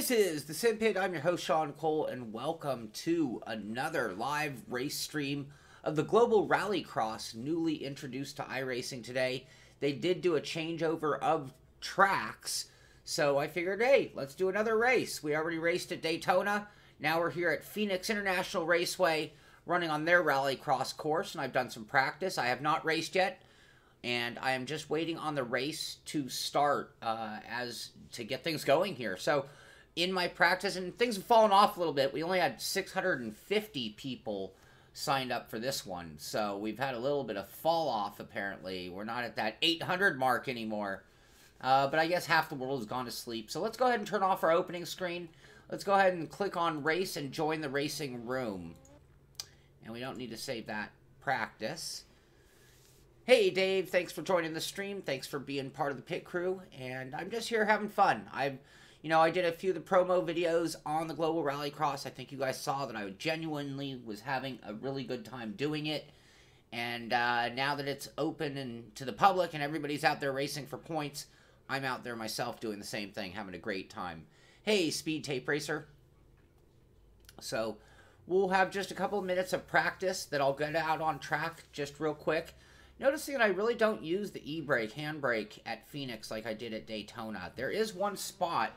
This is the Simpit. I'm your host, Sean Cole, and welcome to another live race stream of the Global Rallycross, newly introduced to iRacing today. They did do a changeover of tracks, so I figured, hey, let's do another race. We already raced at Daytona. Now we're here at Phoenix International Raceway, running on their Rallycross course, and I've done some practice. I have not raced yet, and I am just waiting on the race to start to get things going here. So in my practice, and things have fallen off a little bit. We only had 650 people signed up for this one, so we've had a little bit of fall off apparently. We're not at that 800 mark anymore, but I guess half the world has gone to sleep. So let's go ahead and turn off our opening screen. Let's go ahead and click on race and join the racing room. And we don't need to save that practice. Hey Dave, thanks for joining the stream. Thanks for being part of the pit crew. And I'm just here having fun. I did a few of the promo videos on the Global Rallycross. I think you guys saw that I genuinely was having a really good time doing it. And now that it's open and to the public and everybody's out there racing for points, I'm out there myself doing the same thing, having a great time. Hey, Speed Tape Racer. So we'll have just a couple of minutes of practice that I'll get out on track just real quick. Noticing that I really don't use the e-brake, handbrake at Phoenix like I did at Daytona. There is one spot,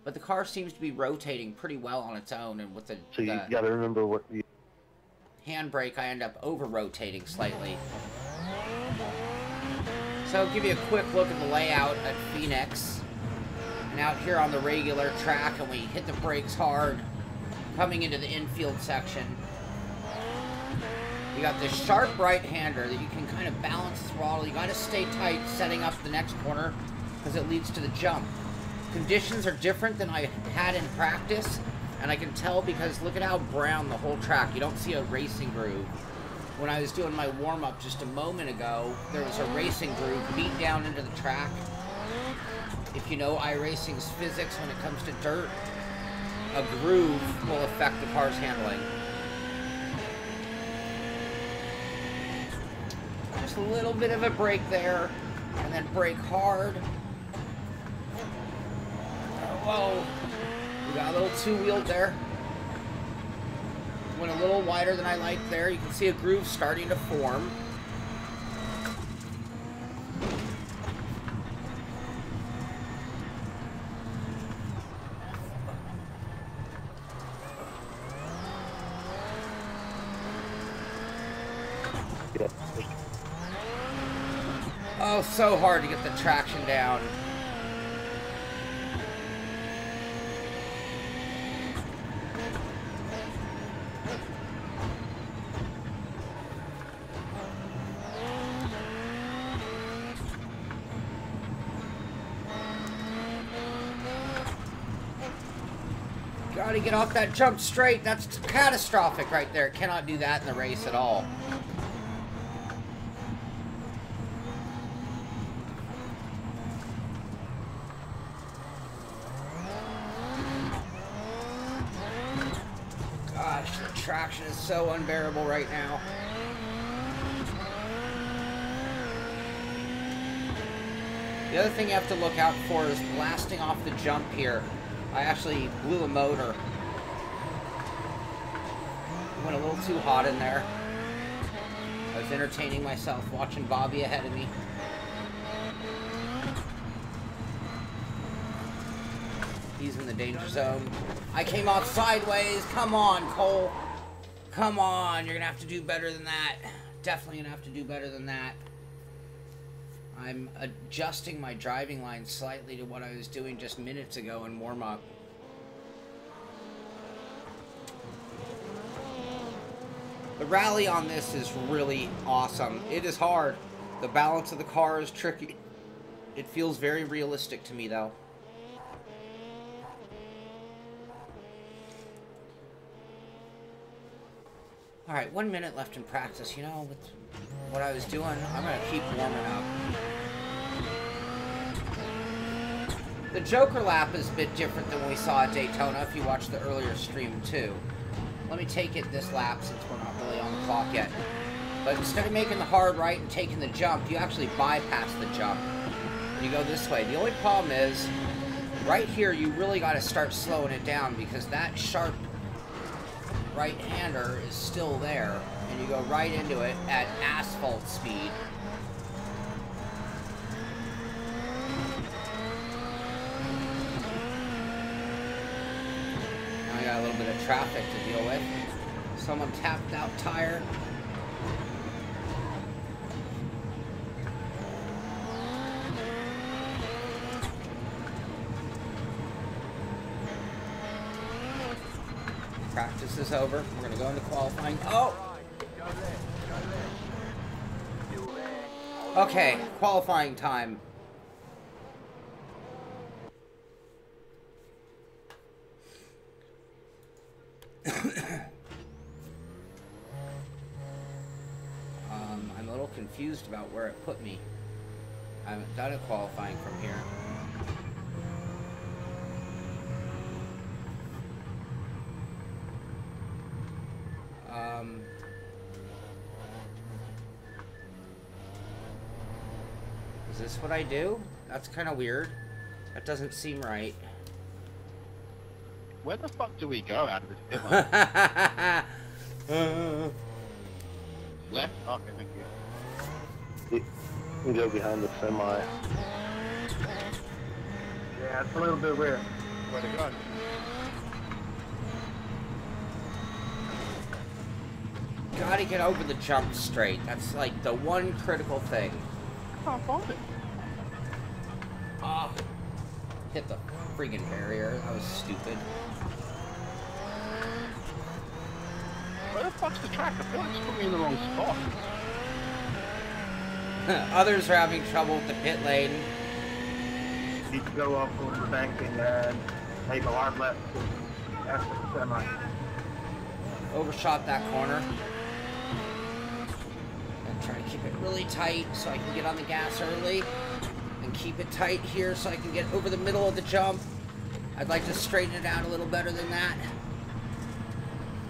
but the car seems to be rotating pretty well on its own, and with the so you got to remember what the handbrake, I end up over-rotating slightly. So I'll give you a quick look at the layout at Phoenix. And out here on the regular track, and we hit the brakes hard, coming into the infield section. You got this sharp right-hander that you can kind of balance the throttle. You got to stay tight setting up the next corner because it leads to the jump. Conditions are different than I had in practice, and I can tell because look at how brown the whole track. You don't see a racing groove. When I was doing my warm-up just a moment ago, there was a racing groove beat down into the track. If you know iRacing's physics when it comes to dirt, a groove will affect the car's handling. Just a little bit of a brake there, and then brake hard. Whoa, we got a little two-wheeled there. Went a little wider than I liked there. You can see a groove starting to form. Oh, so hard to get the traction down. Gotta get off that jump straight. That's catastrophic right there. Cannot do that in the race at all. Gosh, the traction is so unbearable right now. The other thing you have to look out for is blasting off the jump here. I actually blew a motor. Went a little too hot in there. I was entertaining myself watching Bobby ahead of me. He's in the danger zone. I came off sideways. Come on, Cole. Come on. You're going to have to do better than that. Definitely going to have to do better than that. I'm adjusting my driving line slightly to what I was doing just minutes ago in warm-up. The rally on this is really awesome. It is hard. The balance of the car is tricky. It feels very realistic to me, though. Alright, 1 minute left in practice. You know, with what I was doing, I'm going to keep warming up. The Joker lap is a bit different than what we saw at Daytona if you watched the earlier stream too. Let me take it this lap since we're not really on the clock yet. But instead of making the hard right and taking the jump, you actually bypass the jump. You go this way. The only problem is Right here, you really got to start slowing it down because that sharp right-hander is still there, and you go right into it at asphalt speed. Now I got a little bit of traffic to deal with. Someone tapped out tire. Practice is over. We're going to go into qualifying. Oh! Okay, qualifying time. I'm a little confused about where it put me. I haven't done a qualifying from here. Is this what I do? That's kind of weird. That doesn't seem right. Where the fuck do we go out of this pit lane? Left? Okay, thank you. You can go behind the semi. Yeah, it's a little bit weird. Where to go? Gotta get over the jump straight. That's like the one critical thing. I can't find it. Ah, hit the friggin' barrier. That was stupid. Where the fuck's the track? I feel like it's put me in the wrong spot. Others are having trouble with the pit lane. You need to go up over the bank and make a hard left after the semi. Overshot that corner. And try to keep it really tight so I can get on the gas early. And keep it tight here so I can get over the middle of the jump. I'd like to straighten it out a little better than that.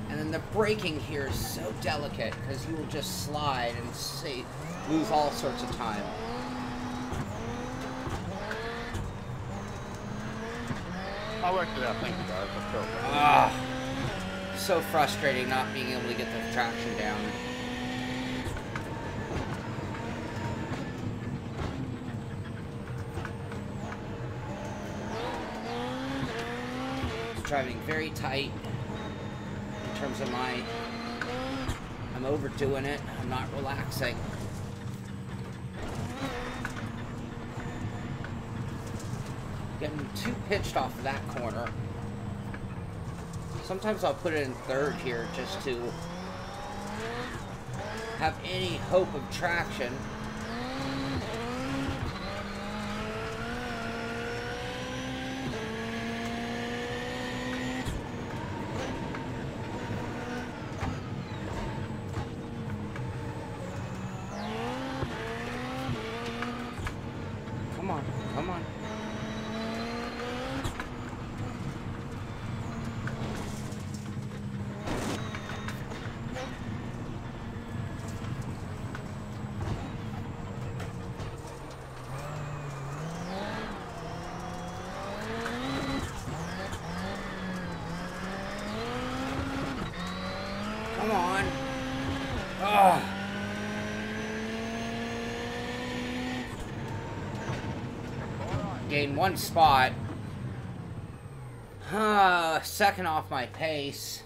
And then the braking here is so delicate because you will just slide and lose all sorts of time. I worked it out, thank you guys. I felt that. Ah, so frustrating not being able to get the traction down. Driving very tight in terms of I'm overdoing it. I'm not relaxing. Getting too pitched off of that corner. Sometimes I'll put it in third here just to have any hope of traction. Come on, come on. Come on. Ugh. Gain one spot. Second off my pace.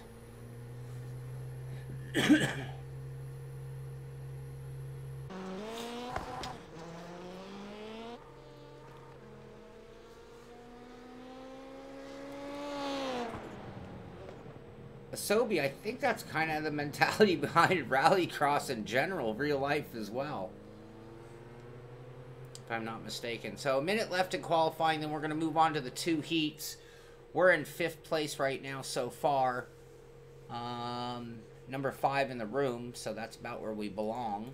Asobi, I think that's kind of the mentality behind rallycross in general, real life as well. If I'm not mistaken. So a minute left in qualifying, then we're going to move on to the two heats. We're in 5th place right now so far. Number 5 in the room, so that's about where we belong.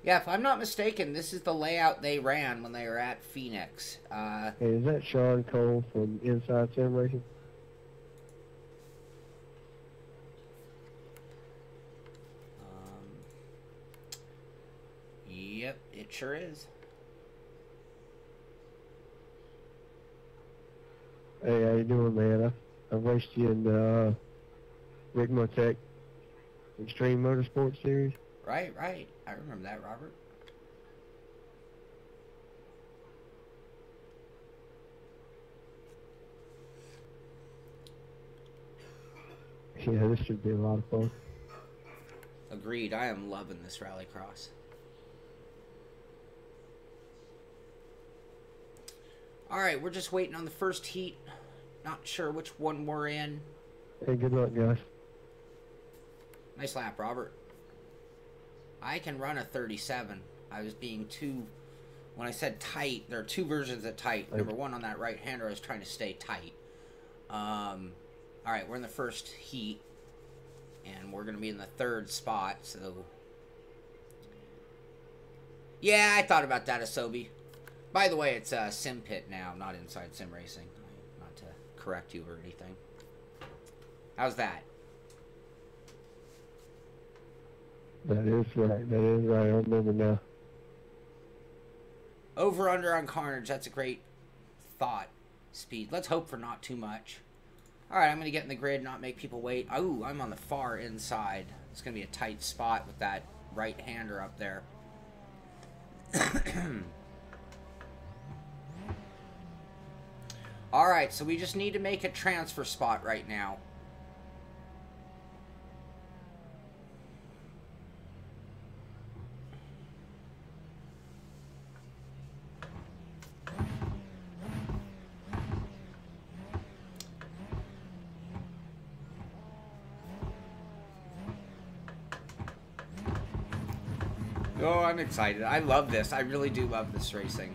Yeah, if I'm not mistaken, this is the layout they ran when they were at Phoenix. Hey, is that Sean Cole from Inside Sim Racing? Yep, it sure is. Hey, how you doing, man? I raced you in the Rigmotech Extreme Motorsports Series. Right, right. I remember that, Robert. Yeah, this should be a lot of fun. Agreed. I am loving this rallycross. Alright, we're just waiting on the first heat. Not sure which one we're in. Hey, good luck, guys. Nice lap, Robert. I can run a 37. I was being too... When I said tight, there are two versions of tight. Number one, on that right-hander, I was trying to stay tight. Alright, we're in the first heat. And we're going to be in the third spot, so... Yeah, I thought about that, Asobi. By the way, it's Simpit now, not Inside Sim Racing. Not to correct you or anything. How's that? That is right. That is right. I remember now. Over, under on carnage. That's a great thought. Speed. Let's hope for not too much. Alright, I'm going to get in the grid, not make people wait. Ooh, I'm on the far inside. It's going to be a tight spot with that right-hander up there. Alright, so we just need to make a transfer spot right now. Oh, I'm excited. I love this. I really do love this racing.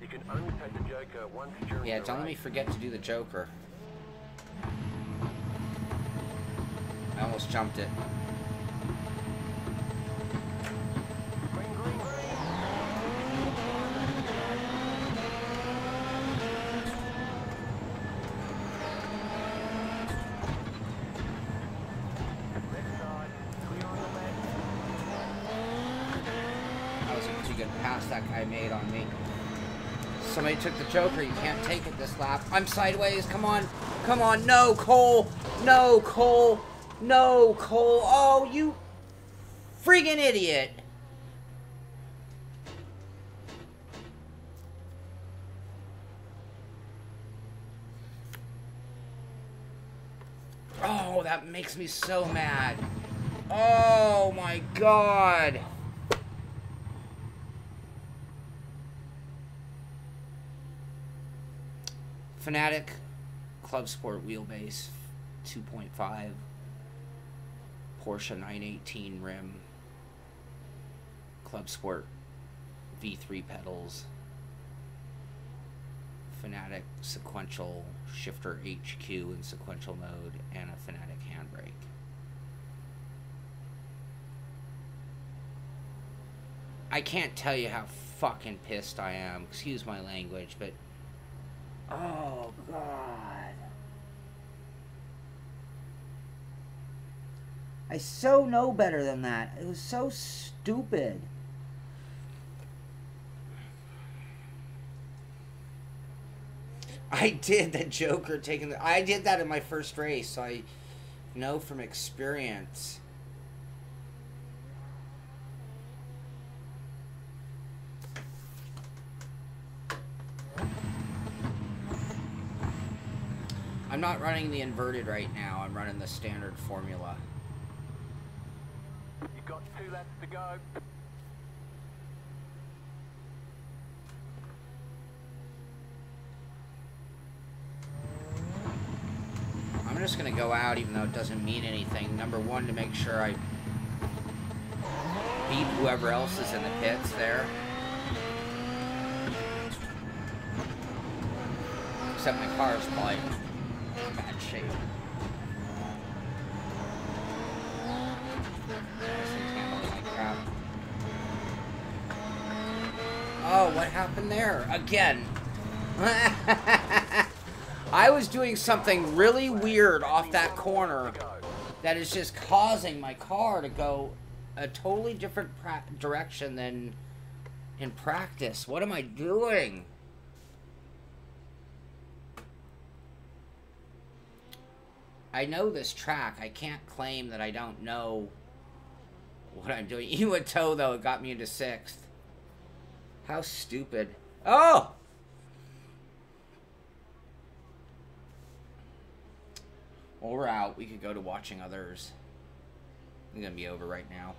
You can only take the Joker once during Yeah, the don't let me race. forget to do the Joker. I almost jumped it. Green, green, green. Left side, clear on the left. That was a pretty good pass that guy made on me. Somebody took the Joker. You can't take it this lap. I'm sideways. Come on. Come on. No, Cole. No, Cole. No, Cole. Oh, you friggin' idiot. Oh, that makes me so mad. Oh, my God. Fanatec Clubsport wheelbase 2.5 Porsche 918 rim, Clubsport V3 pedals, Fanatec sequential shifter HQ in sequential mode, and a Fanatec handbrake. I can't tell you how fucking pissed I am. Excuse my language, but oh, God. I so know better than that. It was so stupid. I did the Joker taking the... I did that in my first race, so I know from experience. I'm not running the inverted right now. I'm running the standard formula. You've got 2 laps to go. I'm just going to go out even though it doesn't mean anything. Number one, to make sure I beat whoever else is in the pits there. Except my car is probably in bad shape. This thing's handling like crap. Oh, what happened there? Again. I was doing something really weird off that corner that is just causing my car to go a totally different direction than in practice. What am I doing? I know this track. I can't claim that I don't know what I'm doing. Even with toe, though, it got me into 6th. How stupid. Oh! Well, we're out. We could go to watching others. It's going to be over right now.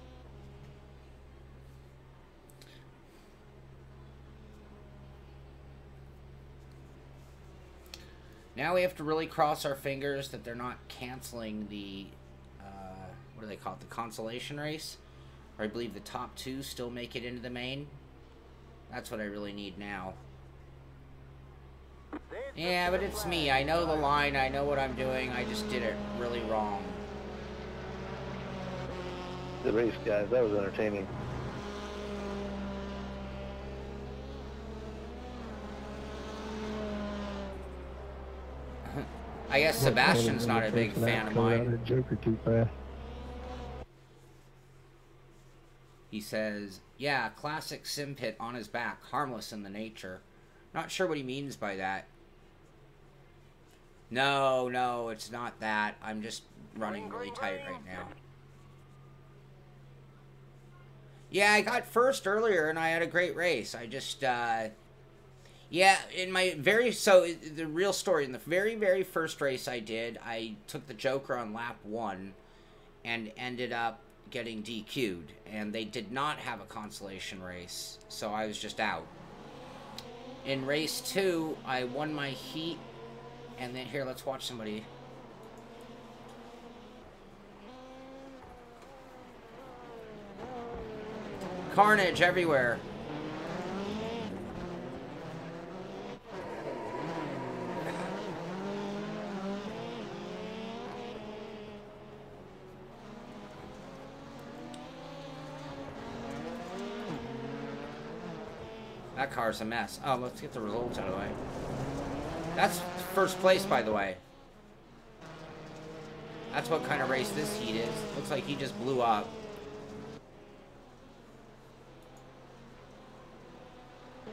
Now we have to really cross our fingers that they're not canceling the, what do they call it, the Consolation Race? Or I believe the top 2 still make it into the main. That's what I really need now. Yeah, but it's me. I know the line. I know what I'm doing. I just did it really wrong. The race, guys, that was entertaining. I guess Sebastian's not a big fan of mine. Joker too fast. He says, yeah, classic Simpit on his back, harmless in the nature. Not sure what he means by that. No, it's not that. I'm just running really tight right now. Yeah, I got first earlier and I had a great race. I just, yeah, in my the real story, in the very first race I did, I took the Joker on lap 1 and ended up getting DQ'd. And they did not have a consolation race, so I was just out. In race 2, I won my heat, and then here, let's watch somebody. Carnage everywhere. That car's a mess. Oh, let's get the results out of the way. That's first place, by the way. That's what kind of race this heat is. Looks like he just blew up.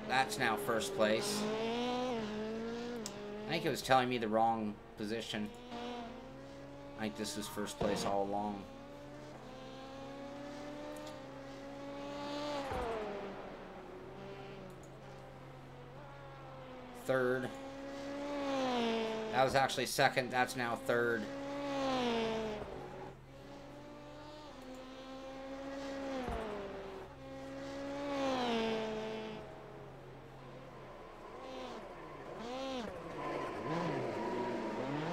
That's now first place. I think it was telling me the wrong position. I think this was first place all along. Third. That was actually second. That's now third.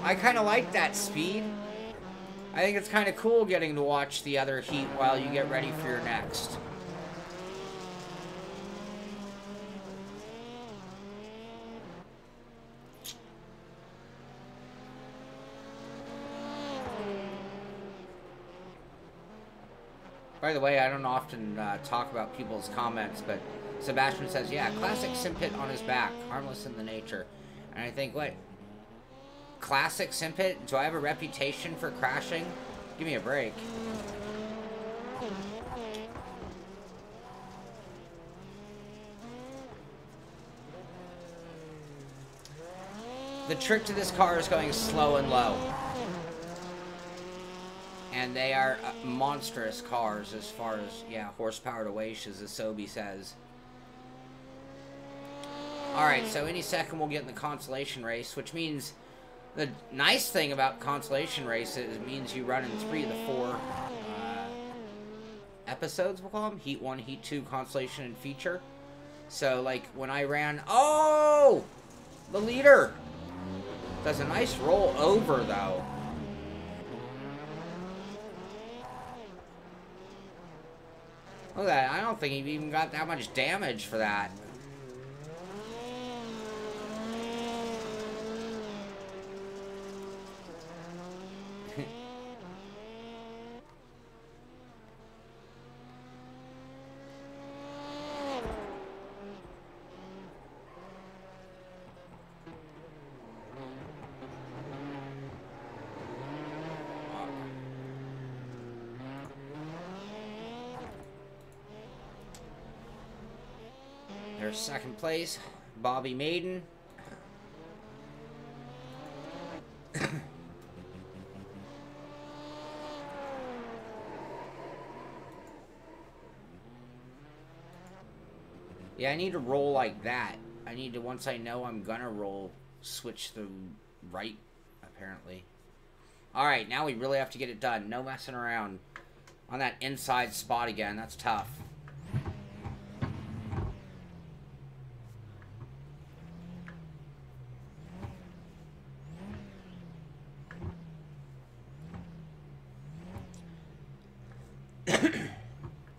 I kind of like that speed. I think it's kind of cool getting to watch the other heat while you get ready for your next. By the way, I don't often talk about people's comments, but Sebastian says, yeah, classic Simpit on his back, harmless in the nature. And I think, what? Classic Simpit? Do I have a reputation for crashing? Give me a break. The trick to this car is going slow and low. And they are monstrous cars as far as, yeah, horsepower to weight, as Asobi says. Alright, so any second we'll get in the Consolation Race, which means the nice thing about Consolation Race is it means you run in 3 of the 4 episodes, we'll call them. Heat 1, Heat 2, Consolation, and Feature. So, like, when I ran... Oh! The leader! Does a nice roll over, though. Look at that. I don't think he even got that much damage for that. There's second place, Bobby Maiden. Yeah, I need to roll like that. I need to, once I know I'm gonna roll, switch the right, apparently. Alright, now we really have to get it done. No messing around on that inside spot again. That's tough.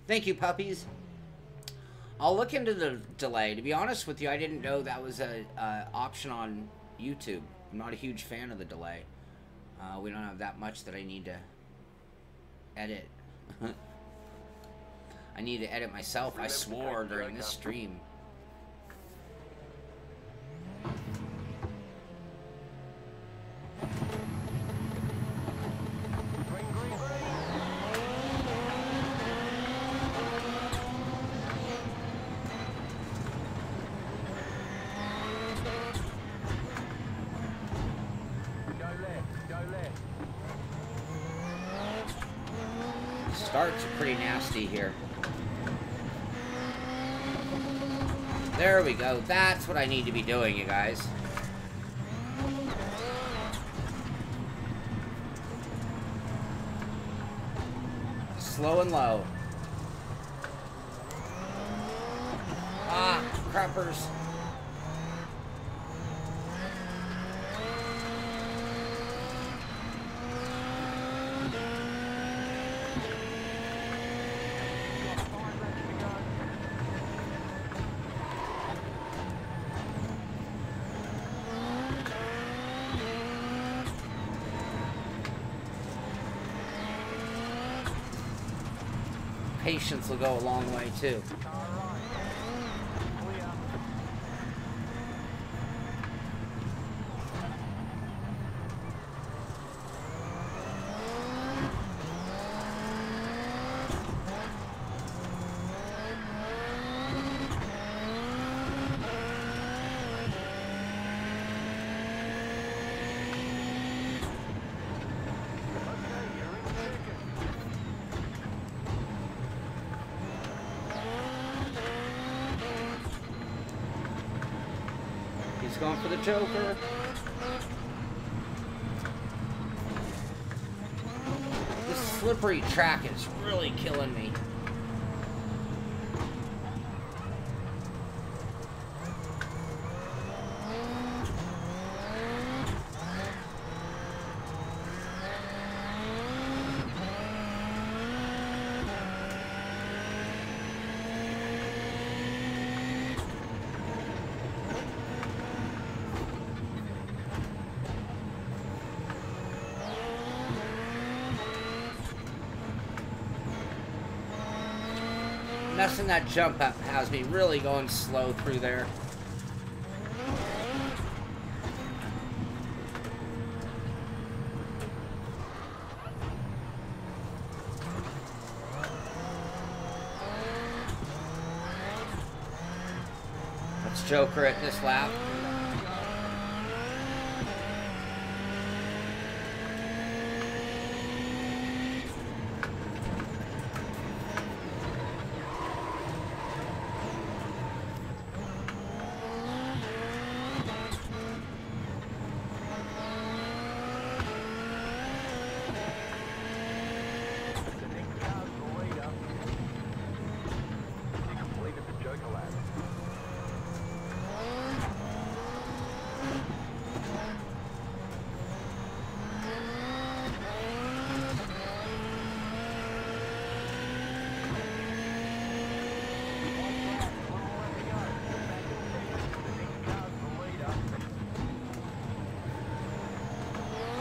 Thank you, puppies. I'll look into the delay. To be honest with you, I didn't know that was a option on YouTube. I'm not a huge fan of the delay. We don't have that much that I need to edit. I need to edit myself. I swore during this stream. Starts are pretty nasty here. There we go. That's what I need to be doing, you guys. Slow and low. Ah, crappers. Patience will go a long way too. Going for the Joker. This slippery track is really killing me. Messing that jump up has me really going slow through there. Let's Joker at this lap.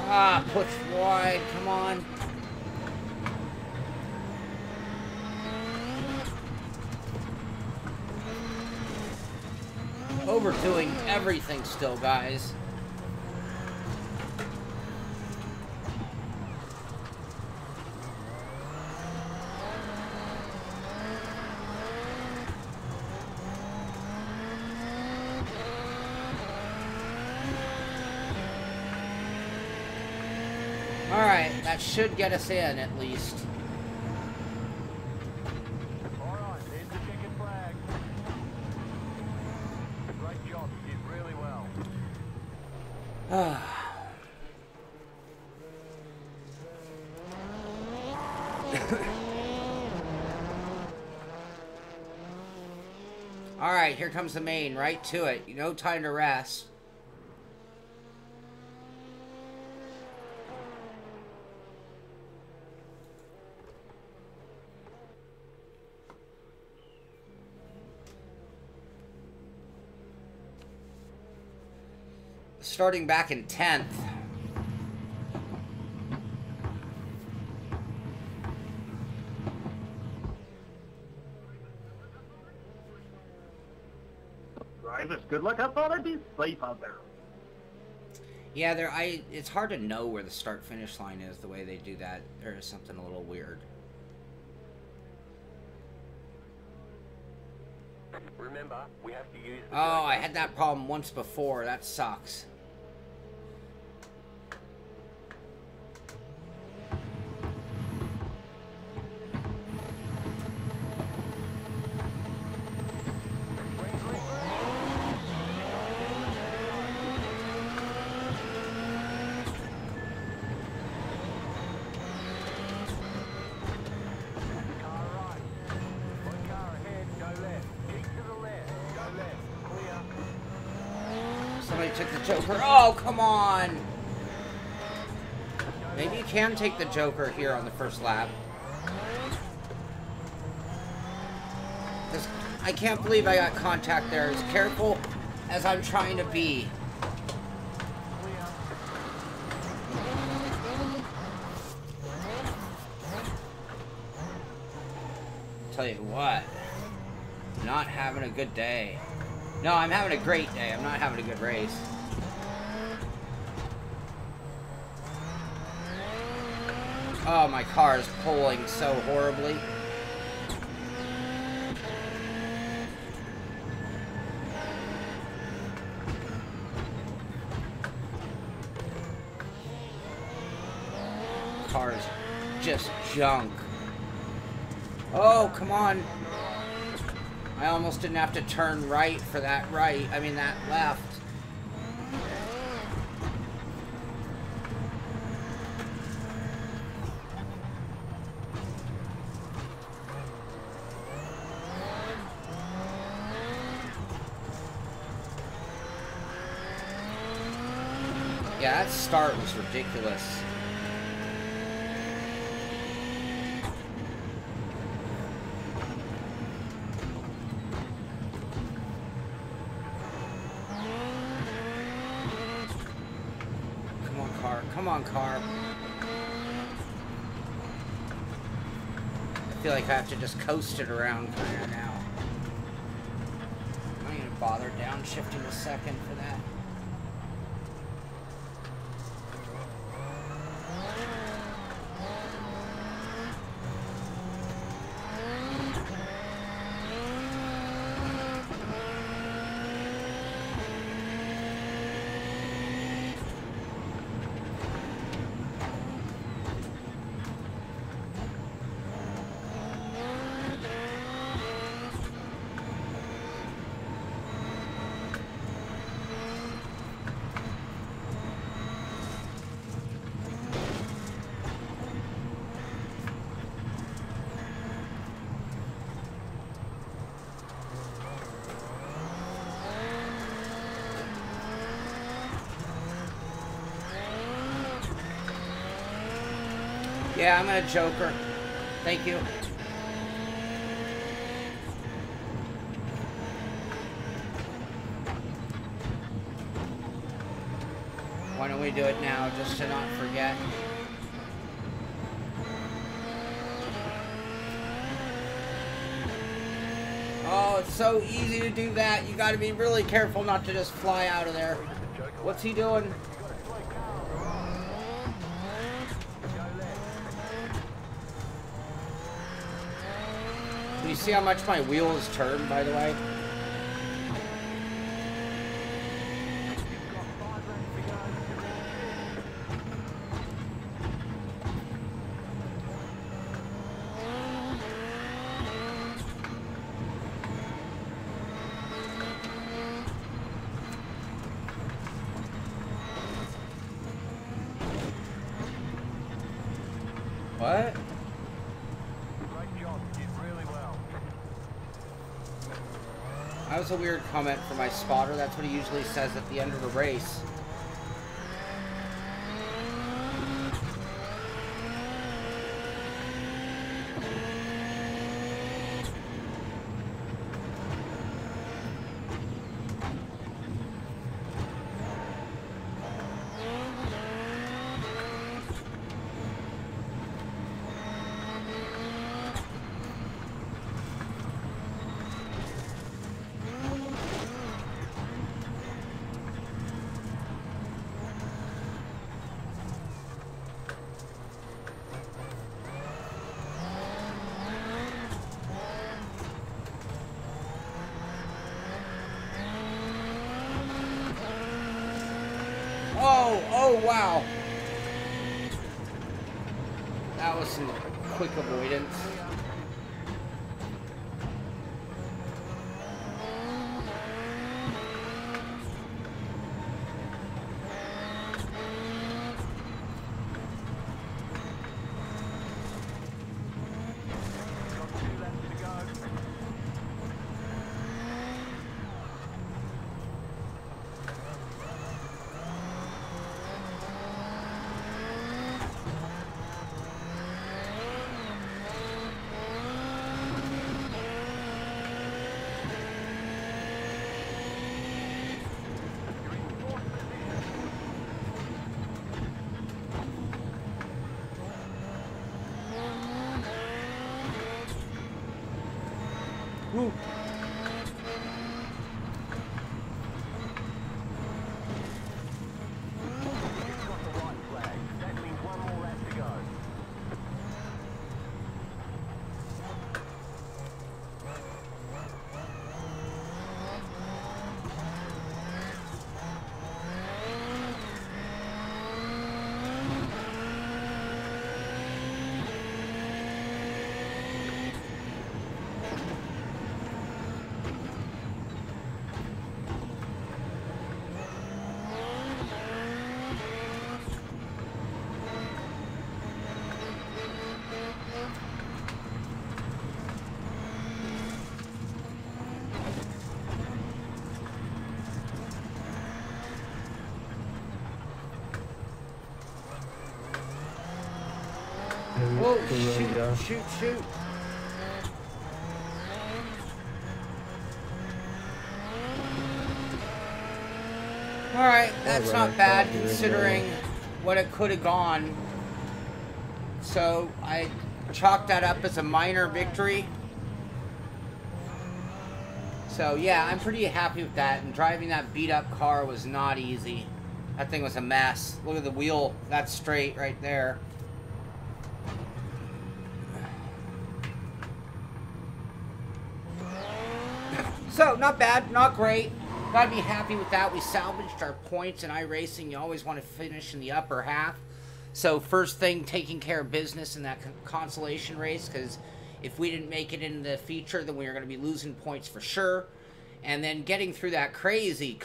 Ah, push wide, come on. Overdoing everything still, guys. Alright, that should get us in at least. Alright, there's the checkered flag. Great job, you did really well. Alright, here comes the main, right to it. No time to rest. Starting back in 10th. Drivers, good luck. I thought I'd be safe out there. Yeah, it's hard to know where the start-finish line is the way they do that. There is something a little weird. Remember, we have to use the Oh, I had that problem once before. That sucks. Somebody took the Joker. Oh, come on! Maybe you can take the Joker here on the first lap. I can't believe I got contact there. As careful as I'm trying to be. Tell you what, not having a good day. No, I'm having a great day. I'm not having a good race. Oh, my car is pulling so horribly. Car is just junk. Oh, come on. I almost didn't have to turn right for that right. I mean, that left. Yeah, that start was ridiculous. Come on, car. I feel like I have to just coast it around kind of now. I'm not even bother downshifting a second for that. Yeah, I'm a Joker. Thank you. Why don't we do it now, just to not forget? Oh, it's so easy to do that. You gotta be really careful not to just fly out of there. What's he doing? Do you see how much my wheel is turned, by the way? What? Great job. You did really well. That was a weird comment for my spotter. That's what he usually says at the end of a race. Oh, wow. That was some quick avoidance. Got 2 laps to go. Woo. You've got the right flag. That means 1 more lap to go. Oh, Good run, guys. shoot. Alright, that's not bad considering what it could have gone. So, I chalked that up as a minor victory. So, yeah, I'm pretty happy with that. And driving that beat-up car was not easy. That thing was a mess. Look at the wheel. That's straight right there. So, not bad, not great. Gotta be happy with that. We salvaged our points in iRacing. You always want to finish in the upper half. So, first thing, taking care of business in that consolation race, because if we didn't make it in the feature, then we were going to be losing points for sure. And then getting through that crazy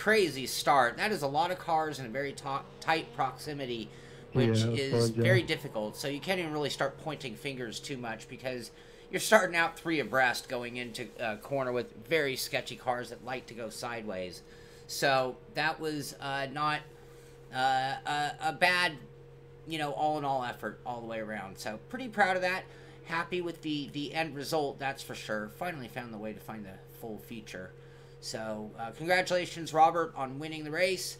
start. That is a lot of cars in a very tight proximity, which is very difficult. So, you can't even really start pointing fingers too much, because you're starting out 3 abreast going into a corner with very sketchy cars that like to go sideways. So that was not a bad, all-in-all effort all the way around. So pretty proud of that. Happy with the end result, that's for sure. Finally found the way to find the full feature. So congratulations, Robert, on winning the race.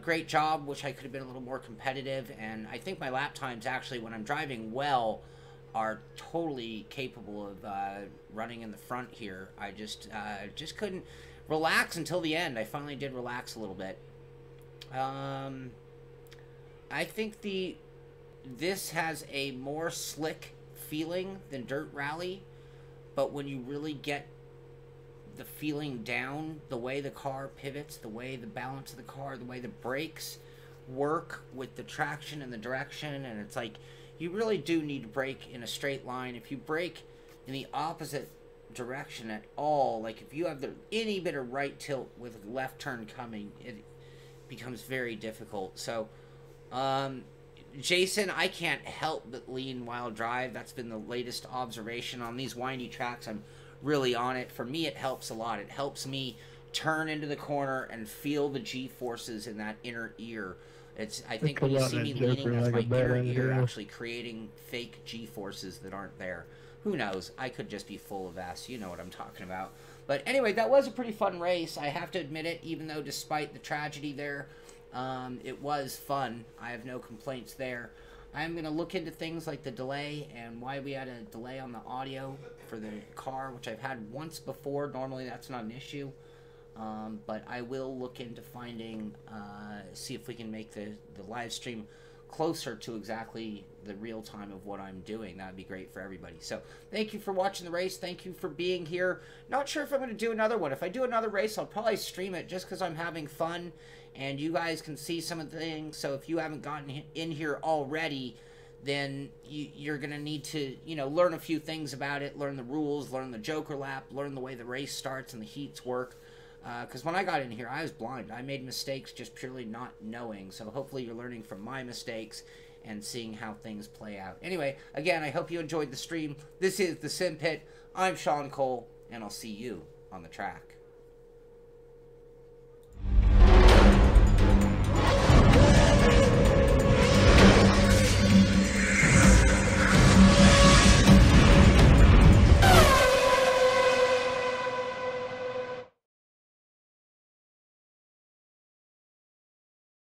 Great job. Wish I could have been a little more competitive. And I think my lap times, actually, when I'm driving well, are totally capable of running in the front here. I just couldn't relax until the end. I finally did relax a little bit. I think this has a more slick feeling than Dirt Rally, but when you really get the feeling down, the way the car pivots, the way the balance of the car, the way the brakes work with the traction and the direction, and it's like, you really do need to brake in a straight line. If you brake in the opposite direction at all, like if you have any bit of right tilt with a left turn coming, it becomes very difficult. So Jason, I can't help but lean while drive. That's been the latest observation on these windy tracks. I'm really on it. For me, it helps a lot. It helps me turn into the corner and feel the G-forces in that inner ear. I think when you see me leaning, that's my inner ear actually creating fake G-forces that aren't there. Who knows? I could just be full of S. You know what I'm talking about. But anyway, that was a pretty fun race. I have to admit it, even though despite the tragedy there, it was fun. I have no complaints there. I'm going to look into things like the delay and why we had a delay on the audio for the car, which I've had once before. Normally that's not an issue. But I will look into finding, see if we can make the live stream closer to exactly the real time of what I'm doing. That would be great for everybody. So thank you for watching the race. Thank you for being here. Not sure if I'm going to do another one. If I do another race, I'll probably stream it just because I'm having fun and you guys can see some of the things. So if you haven't gotten in here already, then you're going to need to, you know, learn a few things about it, learn the rules, learn the Joker lap, learn the way the race starts and the heats work. Because when I got in here, I was blind. I made mistakes just purely not knowing. So hopefully you're learning from my mistakes and seeing how things play out. Anyway, again, I hope you enjoyed the stream. This is the Simpit. I'm Sean Cole, and I'll see you on the track.